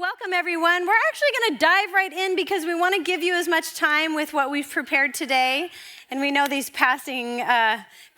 Welcome, everyone. We're actually going to dive right in because we want to give you as much time with what we've prepared today. And we know these passing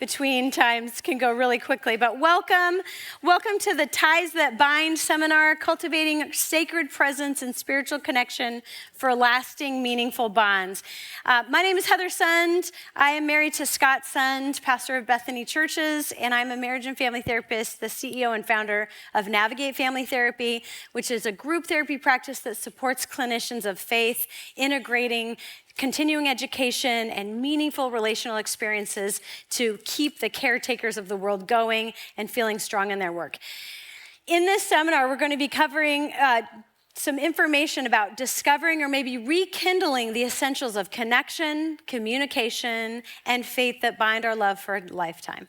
between times can go really quickly. But welcome to the Ties That Bind seminar, Cultivating Sacred Presence and Spiritual Connection for Lasting, Meaningful Bonds. My name is Heather Sund. I am married to Scott Sund, pastor of Bethany Churches, and I'm a marriage and family therapist, the CEO and founder of Navigate Family Therapy, which is a group therapy practice that supports clinicians of faith, integrating continuing education and meaningful relational experiences to keep the caretakers of the world going and feeling strong in their work. In this seminar, we're going to be covering some information about discovering or maybe rekindling the essentials of connection, communication, and faith that bind our love for a lifetime.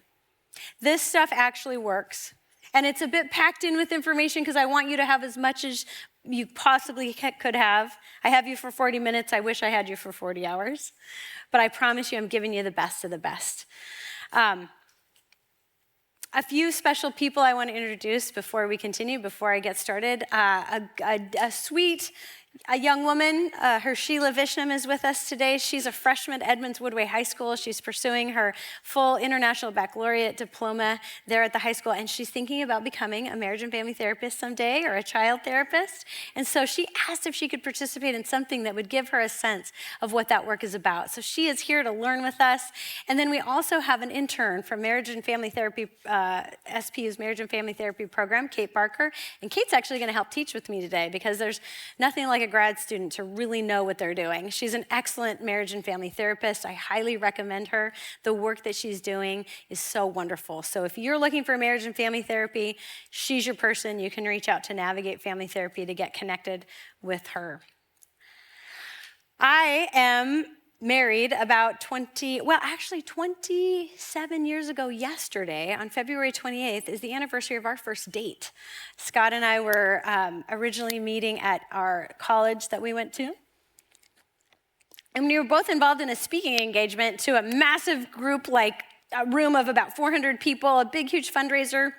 This stuff actually works. And it's a bit packed in with information because I want you to have as much as you possibly could have. I have you for 40 minutes. I wish I had you for 40 hours. But I promise you I'm giving you the best of the best. A few special people I want to introduce before we continue, before I get started. A sweet young woman, her Sheila Vishnam is with us today. She's a freshman at Edmonds Woodway High School. She's pursuing her full international baccalaureate diploma there at the high school, and she's thinking about becoming a marriage and family therapist someday or a child therapist. And so she asked if she could participate in something that would give her a sense of what that work is about. So she is here to learn with us. And then we also have an intern from Marriage and Family Therapy, SPU's Marriage and Family Therapy program, Kate Barker. And Kate's actually going to help teach with me today because there's nothing like a grad student to really know what they're doing. She's an excellent marriage and family therapist. I highly recommend her. The work that she's doing is so wonderful. So if you're looking for marriage and family therapy, she's your person. You can reach out to Navigate Family Therapy to get connected with her. I am married about 27 years ago yesterday, on February 28th, is the anniversary of our first date. Scott and I were originally meeting at our college that we went to. And we were both involved in a speaking engagement to a massive group, like a room of about 400 people, a big, huge fundraiser.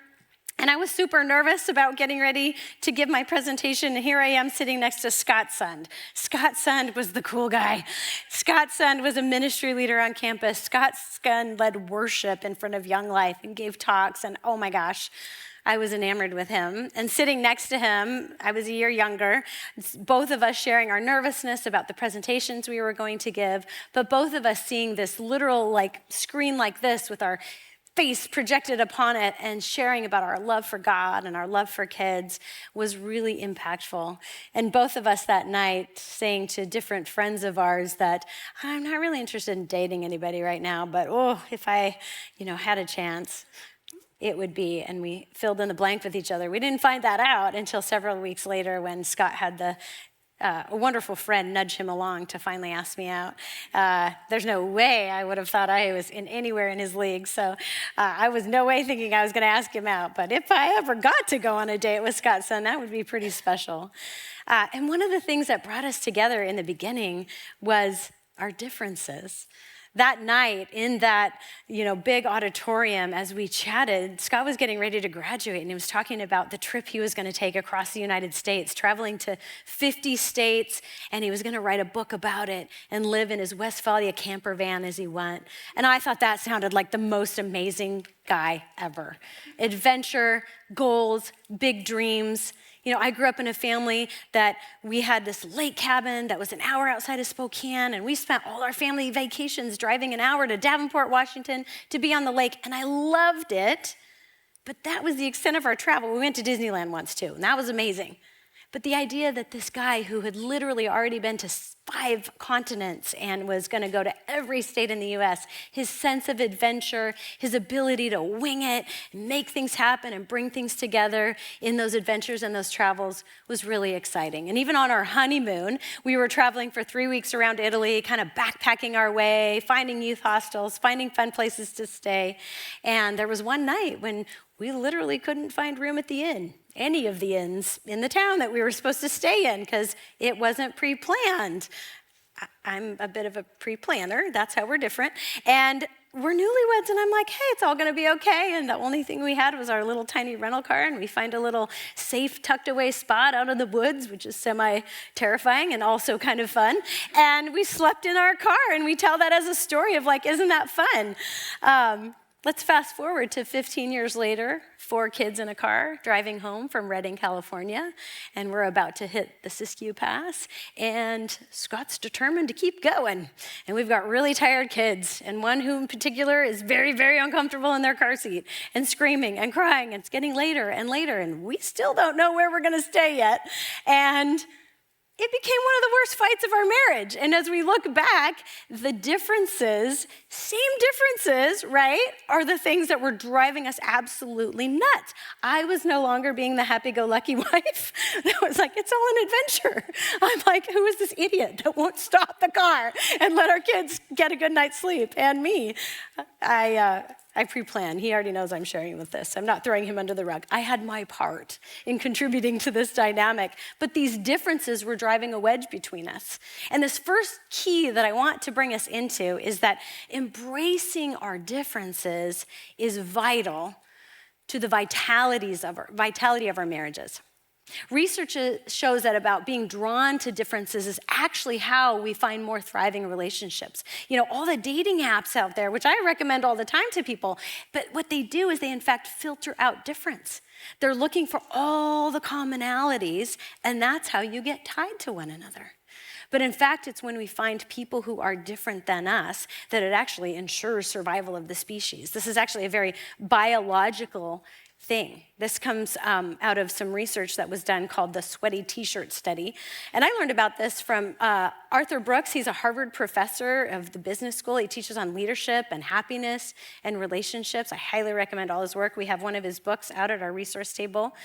And I was super nervous about getting ready to give my presentation. And here I am sitting next to Scott Sund. Scott Sund was the cool guy. Scott Sund was a ministry leader on campus. Scott Sund led worship in front of Young Life and gave talks. And oh my gosh, I was enamored with him. And sitting next to him, I was a year younger, both of us sharing our nervousness about the presentations we were going to give, but both of us seeing this literal screen like this with our face projected upon it and sharing about our love for God and our love for kids was really impactful. And both of us that night saying to different friends of ours that I'm not really interested in dating anybody right now, but if I, had a chance, it would be, and we filled in the blank with each other. We didn't find that out until several weeks later when Scott had a wonderful friend nudge him along to finally ask me out. There's no way I would have thought I was anywhere in his league, so I was no way thinking I was going to ask him out. But if I ever got to go on a date with Scott Sund, that would be pretty special. And one of the things that brought us together in the beginning was our differences. That night in that, big auditorium, as we chatted, Scott was getting ready to graduate, and he was talking about the trip he was going to take across the United States, traveling to 50 states, and he was going to write a book about it and live in his Westphalia camper van as he went. And I thought that sounded like the most amazing guy ever. Adventure, goals, big dreams. I grew up in a family that we had this lake cabin that was an hour outside of Spokane, and we spent all our family vacations driving an hour to Davenport, Washington to be on the lake, and I loved it, but that was the extent of our travel. We went to Disneyland once too, and that was amazing. But the idea that this guy who had literally already been to 5 continents and was going to go to every state in the U.S., his sense of adventure, his ability to wing it, make things happen and bring things together in those adventures and those travels was really exciting. And even on our honeymoon, we were traveling for 3 weeks around Italy, kind of backpacking our way, finding youth hostels, finding fun places to stay. And there was one night when we literally couldn't find room at the inn, any of the inns in the town that we were supposed to stay in because it wasn't pre-planned. I'm a bit of a pre-planner. That's how we're different. And we're newlyweds, and I'm like, hey, it's all gonna be okay. And the only thing we had was our little tiny rental car, and we find a little safe, tucked away spot out in the woods, which is semi-terrifying and also kind of fun. And we slept in our car, and we tell that as a story of like, isn't that fun? Let's fast forward to 15 years later, 4 kids in a car driving home from Redding, California, and we're about to hit the Siskiyou Pass, and Scott's determined to keep going. And we've got really tired kids, and one who in particular is very, very uncomfortable in their car seat and screaming and crying, and it's getting later and later, and we still don't know where we're gonna stay yet. And it became one of the worst fights of our marriage. And as we look back, the differences, same differences, right, are the things that were driving us absolutely nuts. I was no longer being the happy-go-lucky wife. That was like, it's all an adventure. I'm like, who is this idiot that won't stop the car and let our kids get a good night's sleep? And me, I pre-plan. He already knows I'm sharing with this. I'm not throwing him under the rug. I had my part in contributing to this dynamic, but these differences were driving a wedge between us. And this first key that I want to bring us into is that embracing our differences is vital to the vitality of our marriages. Research shows that about being drawn to differences is actually how we find more thriving relationships. You know, all the dating apps out there, which I recommend all the time to people, but what they do is they in fact filter out difference. They're looking for all the commonalities, and that's how you get tied to one another. But in fact, it's when we find people who are different than us that it actually ensures survival of the species. This is actually a very biological thing. This comes out of some research that was done called the sweaty t-shirt study. And I learned about this from Arthur Brooks. He's a Harvard professor of the business school. He teaches on leadership and happiness and relationships. I highly recommend all his work. We have one of his books out at our resource table.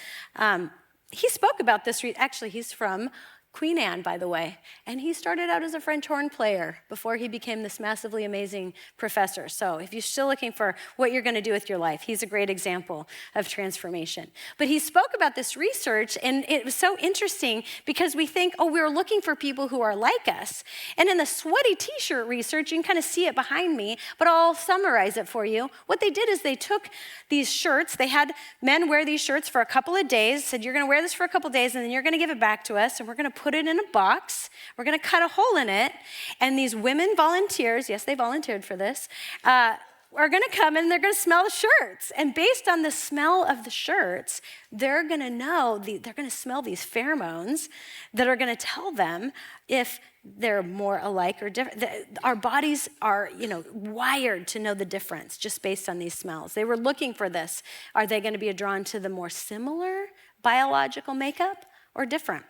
He spoke about this. Actually, he's from Queen Anne, by the way, and he started out as a French horn player before he became this massively amazing professor. So if you're still looking for what you're going to do with your life, he's a great example of transformation. But he spoke about this research, and it was so interesting because we think, oh, we're looking for people who are like us. And in the sweaty t-shirt research, you can kind of see it behind me, but I'll summarize it for you. What they did is they took these shirts, they had men wear these shirts for a couple of days, said, you're going to wear this for a couple of days, and then you're going to give it back to us, and we're going to put it in a box. We're going to cut a hole in it. And these women volunteers, yes, they volunteered for this, are going to come and they're going to smell the shirts. And based on the smell of the shirts, they're going to know, they're going to smell these pheromones that are going to tell them if they're more alike or different. Our bodies are, wired to know the difference just based on these smells. They were looking for this. Are they going to be drawn to the more similar biological makeup or different?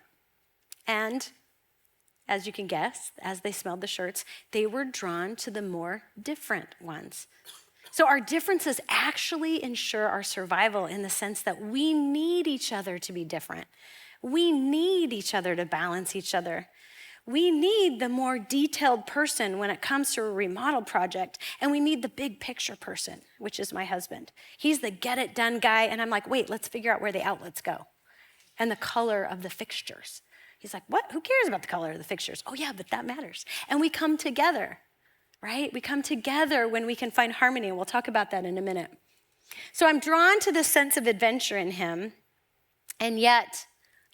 And as you can guess, as they smelled the shirts, they were drawn to the more different ones. So our differences actually ensure our survival in the sense that we need each other to be different. We need each other to balance each other. We need the more detailed person when it comes to a remodel project, and we need the big picture person, which is my husband. He's the get it done guy, and I'm like, wait, let's figure out where the outlets go and the color of the fixtures. He's like, what? Who cares about the color of the fixtures? Oh yeah, but that matters. And we come together, right? We come together when we can find harmony, and we'll talk about that in a minute. So I'm drawn to this sense of adventure in him, and yet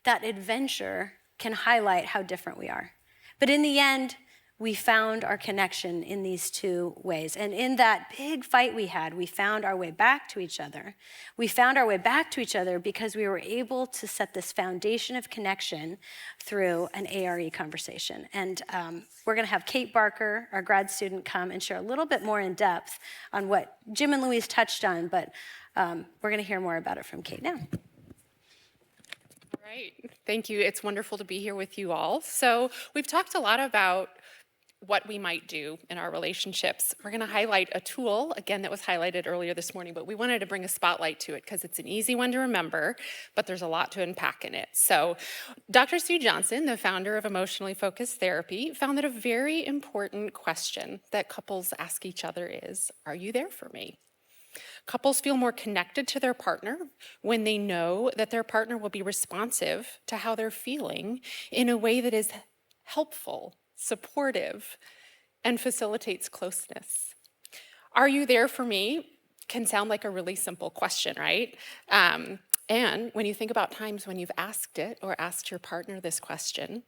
that adventure can highlight how different we are. But in the end, we found our connection in these two ways. And in that big fight we had, we found our way back to each other. We found our way back to each other because we were able to set this foundation of connection through an ARE conversation. And we're going to have Kate Barker, our grad student, come and share a little bit more in depth on what Jim and Louise touched on, but we're going to hear more about it from Kate now. All right, thank you. It's wonderful to be here with you all. So we've talked a lot about what we might do in our relationships. We're going to highlight a tool, again, that was highlighted earlier this morning, but we wanted to bring a spotlight to it because it's an easy one to remember, but there's a lot to unpack in it. So Dr. Sue Johnson, the founder of Emotionally Focused Therapy, found that a very important question that couples ask each other is, are you there for me? Couples feel more connected to their partner when they know that their partner will be responsive to how they're feeling in a way that is helpful, supportive, and facilitates closeness. Are you there for me? Can sound like a really simple question, right? And when you think about times when you've asked it or asked your partner this question,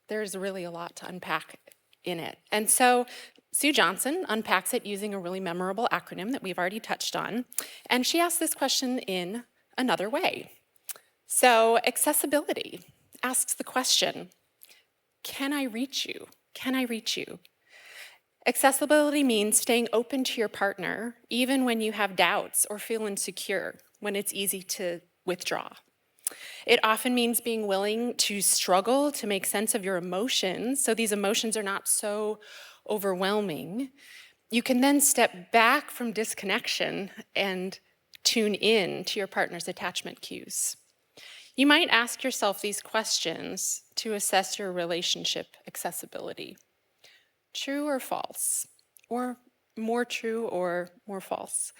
there's really a lot to unpack in it. And so Sue Johnson unpacks it using a really memorable acronym that we've already touched on. And she asks this question in another way. So accessibility asks the question, can I reach you? Can I reach you? Accessibility means staying open to your partner even when you have doubts or feel insecure, when it's easy to withdraw. It often means being willing to struggle to make sense of your emotions, so these emotions are not so overwhelming. You can then step back from disconnection and tune in to your partner's attachment cues. You might ask yourself these questions to assess your relationship accessibility. True or false? Or more true or more false?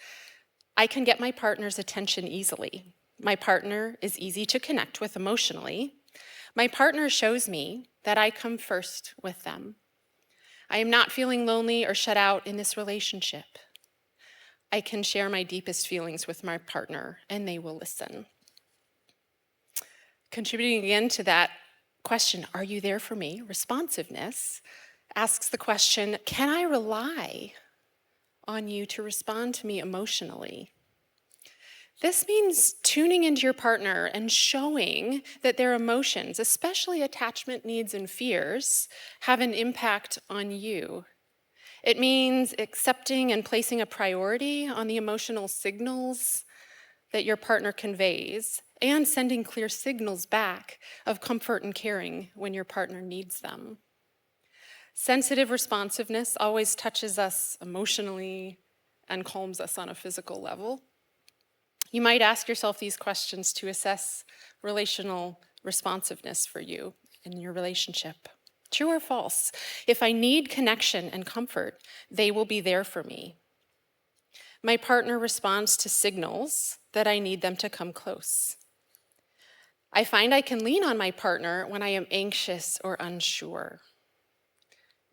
I can get my partner's attention easily. My partner is easy to connect with emotionally. My partner shows me that I come first with them. I am not feeling lonely or shut out in this relationship. I can share my deepest feelings with my partner and they will listen. Contributing again to that question, are you there for me? Responsiveness asks the question, can I rely on you to respond to me emotionally? This means tuning into your partner and showing that their emotions, especially attachment needs and fears, have an impact on you. It means accepting and placing a priority on the emotional signals that your partner conveys and sending clear signals back of comfort and caring when your partner needs them. Sensitive responsiveness always touches us emotionally and calms us on a physical level. You might ask yourself these questions to assess relational responsiveness for you in your relationship. True or false? If I need connection and comfort, they will be there for me. My partner responds to signals that I need them to come close. I find I can lean on my partner when I am anxious or unsure.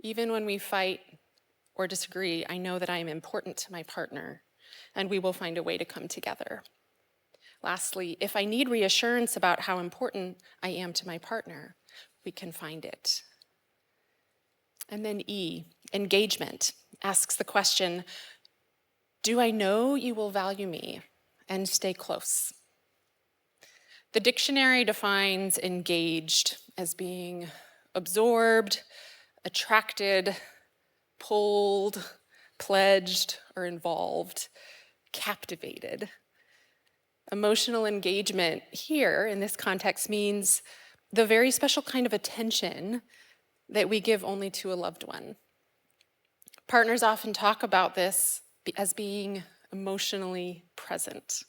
Even when we fight or disagree, I know that I am important to my partner, and we will find a way to come together. Lastly, if I need reassurance about how important I am to my partner, we can find it. And then E, engagement, asks the question, do I know you will value me and stay close? The dictionary defines engaged as being absorbed, attracted, pulled, pledged, or involved, captivated. Emotional engagement here in this context means the very special kind of attention that we give only to a loved one. Partners often talk about this as being emotionally present.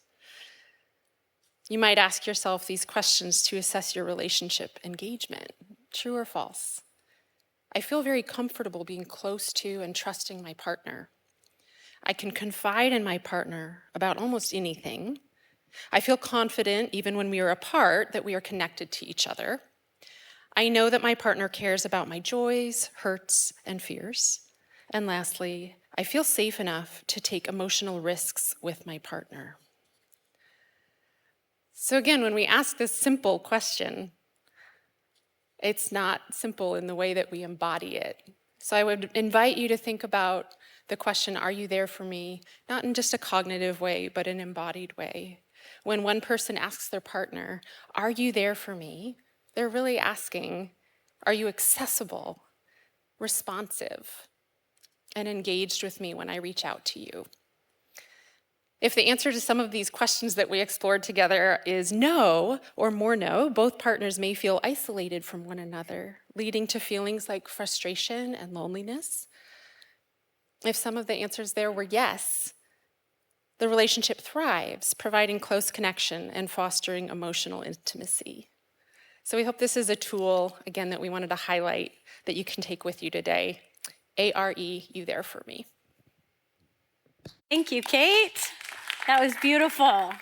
You might ask yourself these questions to assess your relationship engagement. True or false? I feel very comfortable being close to and trusting my partner. I can confide in my partner about almost anything. I feel confident, even when we are apart, that we are connected to each other. I know that my partner cares about my joys, hurts, and fears. And lastly, I feel safe enough to take emotional risks with my partner. So again, when we ask this simple question, it's not simple in the way that we embody it. So I would invite you to think about the question, are you there for me? Not in just a cognitive way, but an embodied way. When one person asks their partner, are you there for me? They're really asking, are you accessible, responsive, and engaged with me when I reach out to you? If the answer to some of these questions that we explored together is no, or more no, both partners may feel isolated from one another, leading to feelings like frustration and loneliness. If some of the answers there were yes, the relationship thrives, providing close connection and fostering emotional intimacy. So we hope this is a tool, again, that we wanted to highlight that you can take with you today. A-R-E, you there for me. Thank you, Kate. That was beautiful.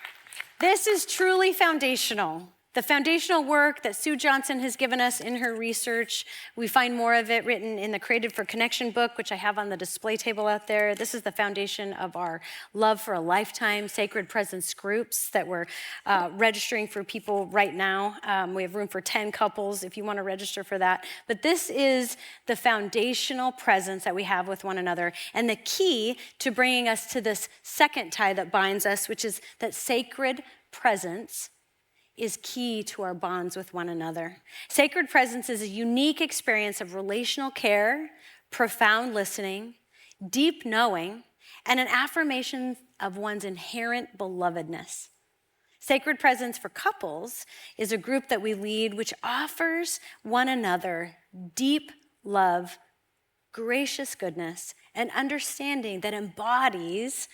This is truly foundational. The foundational work that Sue Johnson has given us in her research, we find more of it written in the Created for Connection book, which I have on the display table out there. This is the foundation of our Love for a Lifetime Sacred Presence groups that we're registering for people right now. We have room for 10 couples if you want to register for that. But this is the foundational presence that we have with one another and the key to bringing us to this second tie that binds us, which is that sacred presence is key to our bonds with one another. Sacred presence is a unique experience of relational care, profound listening, deep knowing, and an affirmation of one's inherent belovedness. Sacred presence for couples is a group that we lead which offers one another deep love, gracious goodness, and understanding that embodies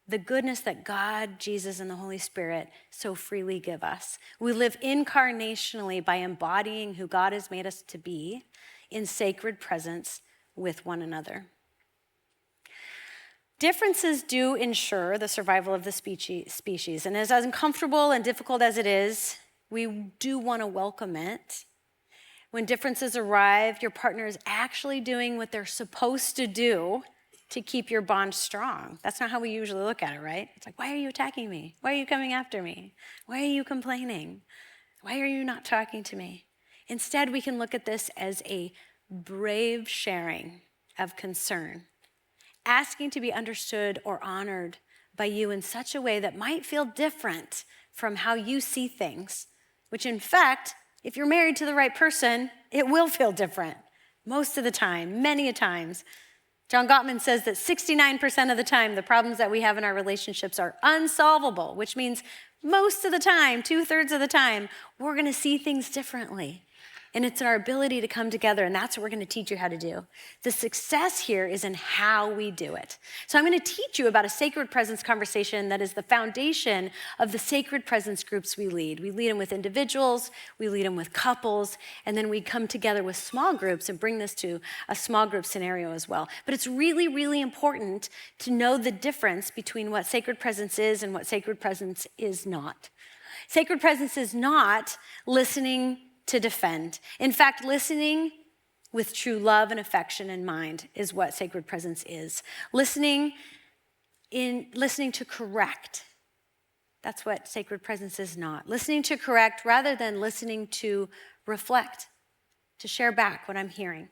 the goodness that God, Jesus, and the Holy Spirit so freely give us. We live incarnationally by embodying who God has made us to be in sacred presence with one another. Differences do ensure the survival of the species, and as uncomfortable and difficult as it is, we do want to welcome it. When differences arrive, your partner is actually doing what they're supposed to do to keep your bond strong. That's not how we usually look at it, right? It's like, why are you attacking me? Why are you coming after me? Why are you complaining? Why are you not talking to me? Instead, we can look at this as a brave sharing of concern, asking to be understood or honored by you in such a way that might feel different from how you see things, which in fact, if you're married to the right person, it will feel different most of the time, many a times. John Gottman says that 69% of the time, the problems that we have in our relationships are unsolvable, which means most of the time, 2/3 of the time, we're gonna see things differently. And it's our ability to come together, and that's what we're gonna teach you how to do. The success here is in how we do it. So I'm gonna teach you about a sacred presence conversation that is the foundation of the sacred presence groups we lead. We lead them with individuals, we lead them with couples, and then we come together with small groups and bring this to a small group scenario as well. But it's really, really important to know the difference between what sacred presence is and what sacred presence is not. Sacred presence is not listening to defend. In fact, listening with true love and affection in mind is what sacred presence is. Listening to correct. That's what sacred presence is not. Listening to correct rather than listening to reflect, to share back what I'm hearing.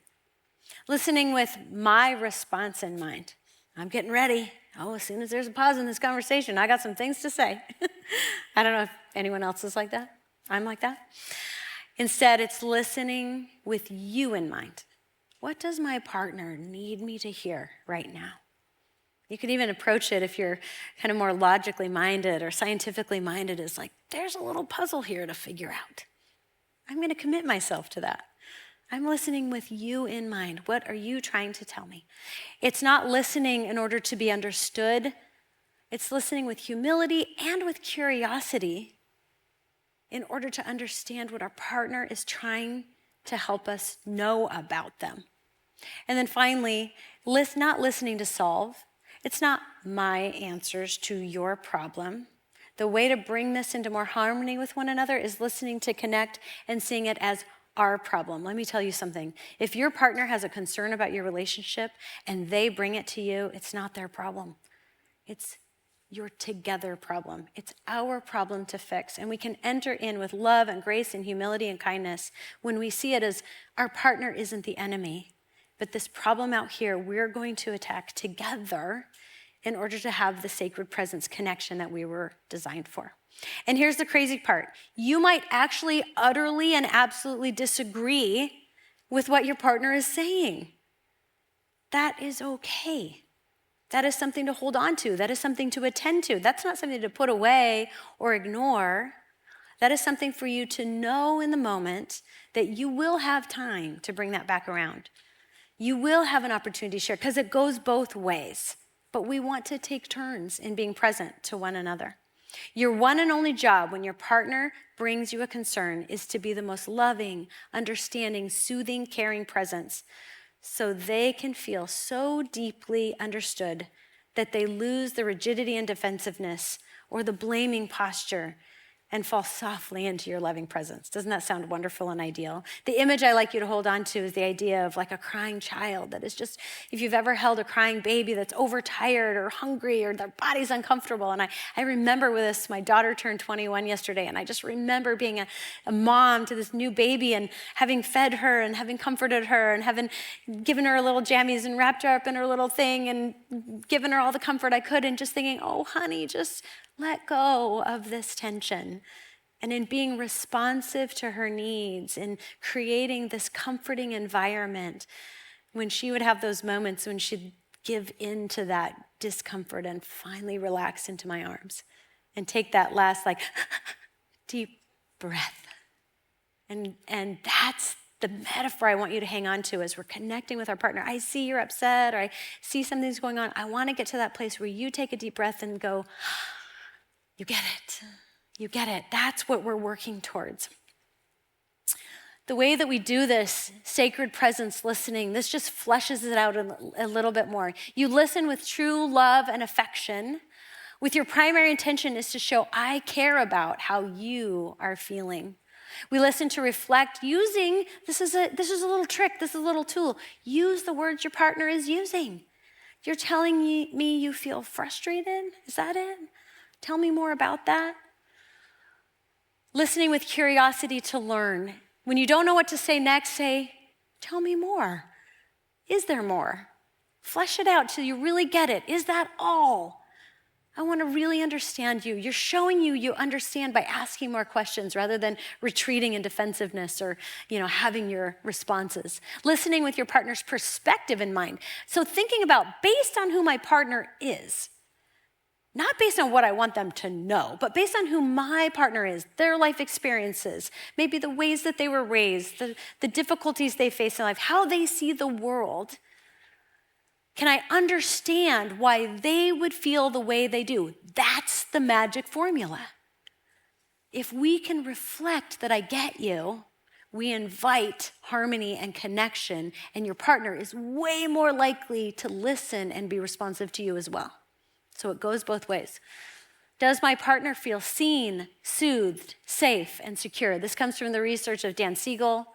Listening with my response in mind. I'm getting ready. Oh, as soon as there's a pause in this conversation, I got some things to say. I don't know if anyone else is like that. I'm like that. Instead, it's listening with you in mind. What does my partner need me to hear right now? You could even approach it if you're kind of more logically minded or scientifically minded as like, there's a little puzzle here to figure out. I'm going to commit myself to that. I'm listening with you in mind. What are you trying to tell me? It's not listening in order to be understood. It's listening with humility and with curiosity in order to understand what our partner is trying to help us know about them. And then finally, not listening to solve. It's not my answers to your problem. The way to bring this into more harmony with one another is listening to connect and seeing it as our problem. Let me tell you something. If your partner has a concern about your relationship and they bring it to you, it's not their problem. It's your together problem. It's our problem to fix. And we can enter in with love and grace and humility and kindness when we see it as our partner isn't the enemy, but this problem out here we're going to attack together in order to have the sacred presence connection that we were designed for. And here's the crazy part. You might actually utterly and absolutely disagree with what your partner is saying. That is okay. That is something to hold on to. That is something to attend to. That's not something to put away or ignore. That is something for you to know in the moment that you will have time to bring that back around. You will have an opportunity to share because it goes both ways. But we want to take turns in being present to one another. Your one and only job when your partner brings you a concern is to be the most loving, understanding, soothing, caring presence, so they can feel so deeply understood that they lose the rigidity and defensiveness or the blaming posture and fall softly into your loving presence. Doesn't that sound wonderful and ideal? The image I like you to hold on to is the idea of like a crying child that is just, if you've ever held a crying baby that's overtired or hungry or their body's uncomfortable. And I remember with this, my daughter turned 21 yesterday, and I just remember being a mom to this new baby and having fed her and having comforted her and having given her little jammies and wrapped her up in her little thing and given her all the comfort I could, and just thinking, oh, honey, just let go of this tension. And in being responsive to her needs and creating this comforting environment, when she would have those moments when she'd give in to that discomfort and finally relax into my arms and take that last like deep breath. And that's the metaphor I want you to hang on to as we're connecting with our partner. I see you're upset, or I see something's going on. I want to get to that place where you take a deep breath and go, you get it. You get it. That's what we're working towards. The way that we do this, sacred presence listening, this just fleshes it out a little bit more. You listen with true love and affection, with your primary intention is to show I care about how you are feeling. We listen to reflect using, this is a little trick, this is a little tool. Use the words your partner is using. You're telling me you feel frustrated? Is that it? Tell me more about that. Listening with curiosity to learn. When you don't know what to say next, say, tell me more. Is there more? Flesh it out till you really get it. Is that all? I want to really understand you. You're showing you understand by asking more questions rather than retreating in defensiveness or, having your responses. Listening with your partner's perspective in mind. So thinking about based on who my partner is, not based on what I want them to know, but based on who my partner is, their life experiences, maybe the ways that they were raised, the difficulties they face in life, how they see the world. Can I understand why they would feel the way they do? That's the magic formula. If we can reflect that I get you, we invite harmony and connection, and your partner is way more likely to listen and be responsive to you as well. So it goes both ways. Does my partner feel seen, soothed, safe, and secure? This comes from the research of Dan Siegel,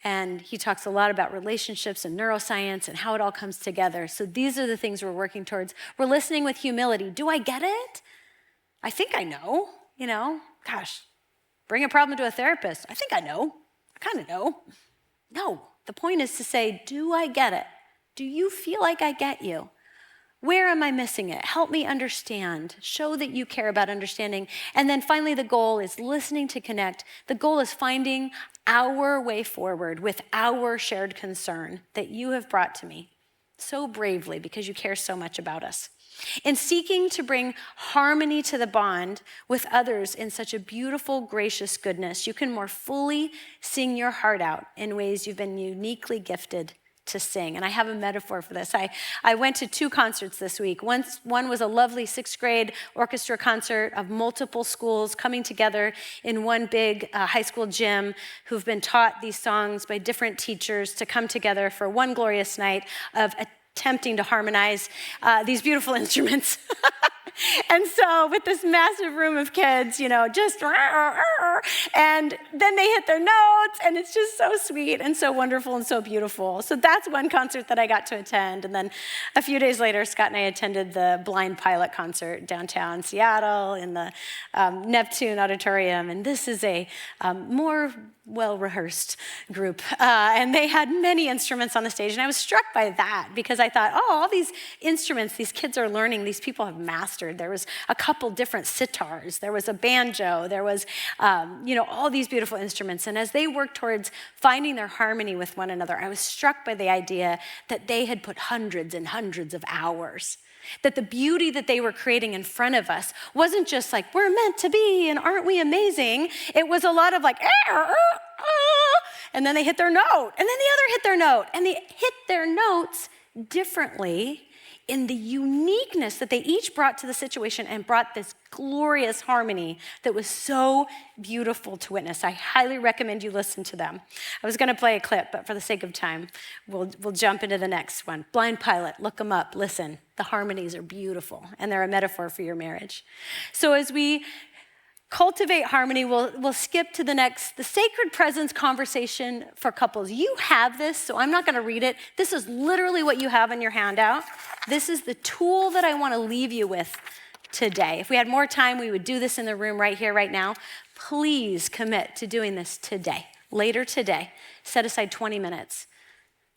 and he talks a lot about relationships and neuroscience and how it all comes together. So these are the things we're working towards. We're listening with humility. Do I get it? I think I know, Gosh, bring a problem to a therapist. I think I know. I kind of know. No, the point is to say, do I get it? Do you feel like I get you? Where am I missing it? Help me understand. Show that you care about understanding. And then finally, the goal is listening to connect. The goal is finding our way forward with our shared concern that you have brought to me so bravely because you care so much about us. In seeking to bring harmony to the bond with others in such a beautiful, gracious goodness, you can more fully sing your heart out in ways you've been uniquely gifted to sing. And I have a metaphor for this. I went to 2 concerts this week. One was a lovely 6th grade orchestra concert of multiple schools coming together in one big high school gym who've been taught these songs by different teachers to come together for one glorious night of attempting to harmonize these beautiful instruments. And so with this massive room of kids, just, and then they hit their notes, and it's just so sweet and so wonderful and so beautiful. So that's one concert that I got to attend. And then a few days later, Scott and I attended the Blind Pilot concert downtown Seattle in the Neptune Auditorium. And this is a more well-rehearsed group. And they had many instruments on the stage. And I was struck by that because I thought, all these instruments these kids are learning, these people have mastered. There was a couple different sitars. There was a banjo. There was, all these beautiful instruments. And as they worked towards finding their harmony with one another, I was struck by the idea that they had put hundreds and hundreds of hours. That the beauty that they were creating in front of us wasn't just like, we're meant to be and aren't we amazing? It was a lot of like, and then they hit their note, and then the other hit their note, and they hit their notes differently in the uniqueness that they each brought to the situation and brought this glorious harmony that was so beautiful to witness. I highly recommend you listen to them. I was going to play a clip, but for the sake of time, we'll jump into the next one. Blind Pilot, look them up, listen. The harmonies are beautiful, and they're a metaphor for your marriage. So as we Cultivate harmony. We'll skip to the sacred presence conversation for couples. You have this, so I'm not going to read it. This is literally what you have in your handout. This is the tool that I want to leave you with today. If we had more time, we would do this in the room right here, right now. Please commit to doing this today, later today. Set aside 20 minutes.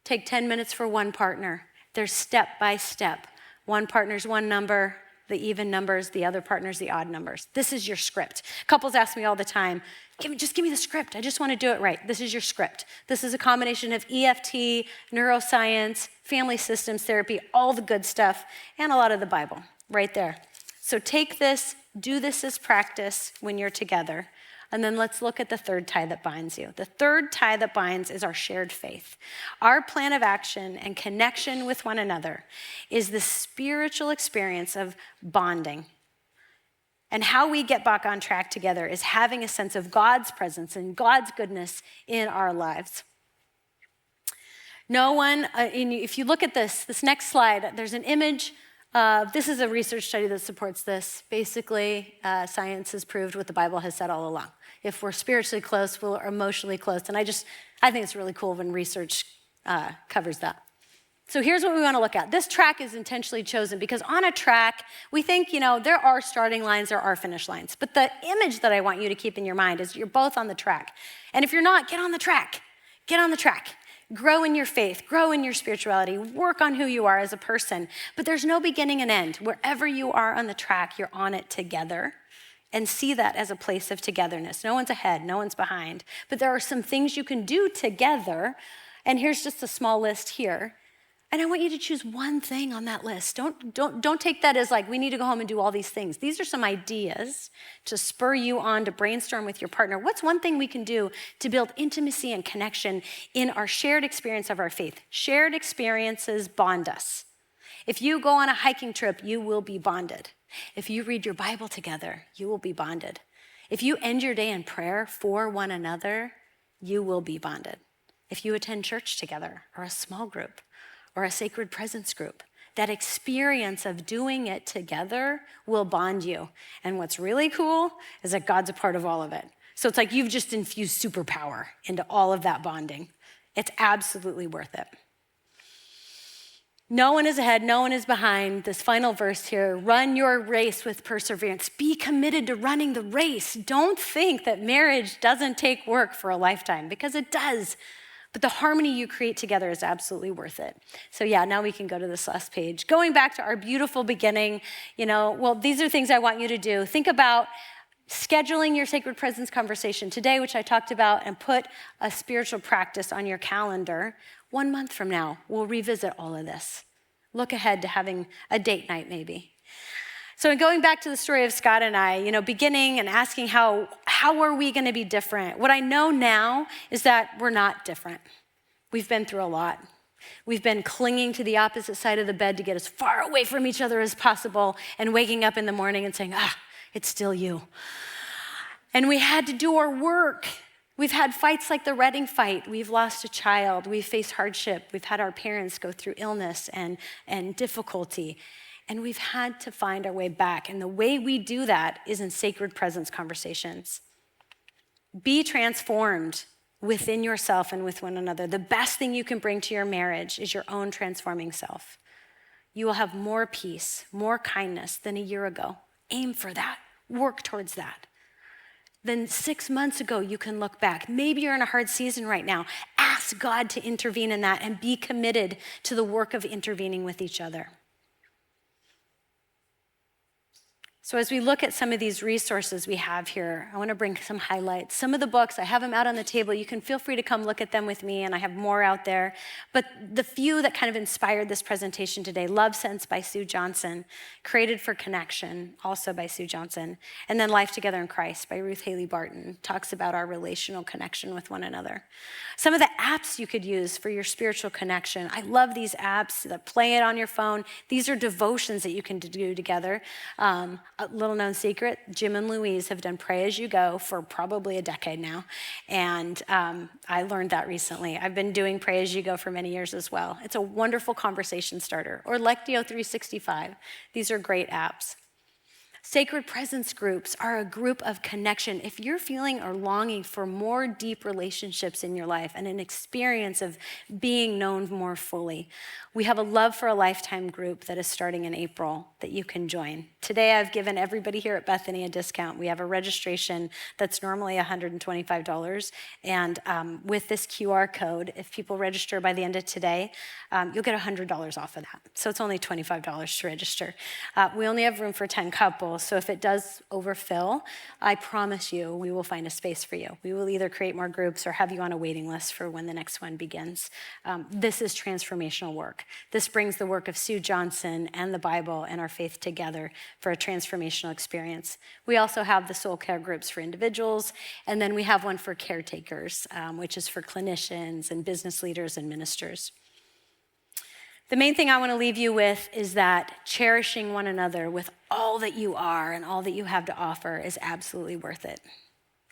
Take 10 minutes for one partner. There's step by step. One partner's one number, the even numbers, the other partner's the odd numbers. This is your script. Couples ask me all the time, just give me the script. I just want to do it right. This is your script. This is a combination of EFT, neuroscience, family systems therapy, all the good stuff, and a lot of the Bible right there. So take this, do this as practice when you're together. And then let's look at the third tie that binds you. The third tie that binds is our shared faith. Our plan of action and connection with one another is the spiritual experience of bonding. And how we get back on track together is having a sense of God's presence and God's goodness in our lives. No one, if you look at this next slide, there's an image. This is a research study that supports this. Basically, science has proved what the Bible has said all along. If we're spiritually close, we're emotionally close. And I think it's really cool when research covers that. So here's what we want to look at. This track is intentionally chosen because on a track, we think, there are starting lines, there are finish lines. But the image that I want you to keep in your mind is you're both on the track. And if you're not, get on the track. Get on the track. Grow in your faith, grow in your spirituality, work on who you are as a person. But there's no beginning and end. Wherever you are on the track, you're on it together. And see that as a place of togetherness. No one's ahead, no one's behind. But there are some things you can do together. And here's just a small list here. And I want you to choose one thing on that list. Don't take that as like, we need to go home and do all these things. These are some ideas to spur you on to brainstorm with your partner. What's one thing we can do to build intimacy and connection in our shared experience of our faith? Shared experiences bond us. If you go on a hiking trip, you will be bonded. If you read your Bible together, you will be bonded. If you end your day in prayer for one another, you will be bonded. If you attend church together or a small group or a sacred presence group, that experience of doing it together will bond you. And what's really cool is that God's a part of all of it. So it's like you've just infused superpower into all of that bonding. It's absolutely worth it. No one is ahead, no one is behind. This final verse here, run your race with perseverance. Be committed to running the race. Don't think that marriage doesn't take work for a lifetime, because it does. But the harmony you create together is absolutely worth it. So now we can go to this last page. Going back to our beautiful beginning, these are things I want you to do. Think about scheduling your sacred presence conversation today, which I talked about, and put a spiritual practice on your calendar. 1 month from now, we'll revisit all of this. Look ahead to having a date night maybe. So in going back to the story of Scott and I, beginning and asking how are we going to be different? What I know now is that we're not different. We've been through a lot. We've been clinging to the opposite side of the bed to get as far away from each other as possible and waking up in the morning and saying, it's still you. And we had to do our work. We've had fights like the Reading fight. We've lost a child. We've faced hardship. We've had our parents go through illness and difficulty. And we've had to find our way back. And the way we do that is in sacred presence conversations. Be transformed within yourself and with one another. The best thing you can bring to your marriage is your own transforming self. You will have more peace, more kindness than a year ago. Aim for that. Work towards that. Then 6 months ago, you can look back. Maybe you're in a hard season right now. Ask God to intervene in that and be committed to the work of intervening with each other. So as we look at some of these resources we have here, I want to bring some highlights. Some of the books, I have them out on the table. You can feel free to come look at them with me, and I have more out there. But the few that kind of inspired this presentation today, Love Sense by Sue Johnson, Created for Connection, also by Sue Johnson, and then Life Together in Christ by Ruth Haley Barton, talks about our relational connection with one another. Some of the apps you could use for your spiritual connection. I love these apps that play it on your phone. These are devotions that you can do together. A little known secret, Jim and Louise have done Pray As You Go for probably a decade now. And I learned that recently. I've been doing Pray As You Go for many years as well. It's a wonderful conversation starter. Or Lectio 365. These are great apps. Sacred presence groups are a group of connection. If you're feeling or longing for more deep relationships in your life and an experience of being known more fully, we have a Love for a Lifetime group that is starting in April that you can join. Today, I've given everybody here at Bethany a discount. We have a registration that's normally $125. And with this QR code, if people register by the end of today, you'll get $100 off of that. So it's only $25 to register. We only have room for 10 couples, so if it does overfill, I promise you we will find a space for you. We will either create more groups or have you on a waiting list for when the next one begins. This is transformational work. This brings the work of Sue Johnson and the Bible and our faith together for a transformational experience. We also have the soul care groups for individuals, and then we have one for caretakers, which is for clinicians and business leaders and ministers. The main thing I want to leave you with is that cherishing one another with all that you are and all that you have to offer is absolutely worth it.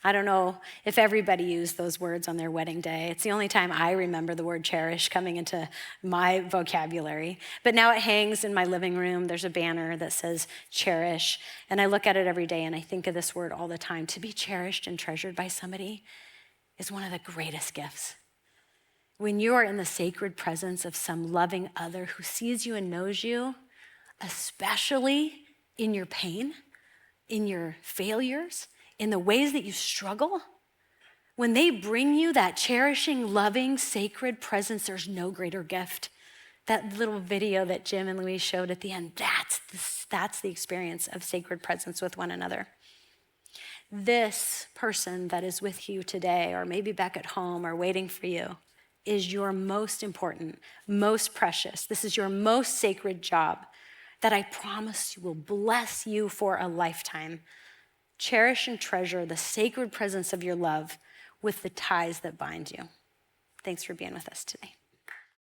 I don't know if everybody used those words on their wedding day. It's the only time I remember the word cherish coming into my vocabulary. But now it hangs in my living room. There's a banner that says cherish. And I look at it every day and I think of this word all the time. To be cherished and treasured by somebody is one of the greatest gifts. When you are in the sacred presence of some loving other who sees you and knows you, especially in your pain, in your failures, in the ways that you struggle, when they bring you that cherishing, loving, sacred presence, there's no greater gift. That little video that Jim and Louise showed at the end, that's the experience of sacred presence with one another. This person that is with you today, or maybe back at home or waiting for you, is your most important, most precious. This is your most sacred job that I promise will bless you for a lifetime. Cherish and treasure the sacred presence of your love with the ties that bind you. Thanks for being with us today.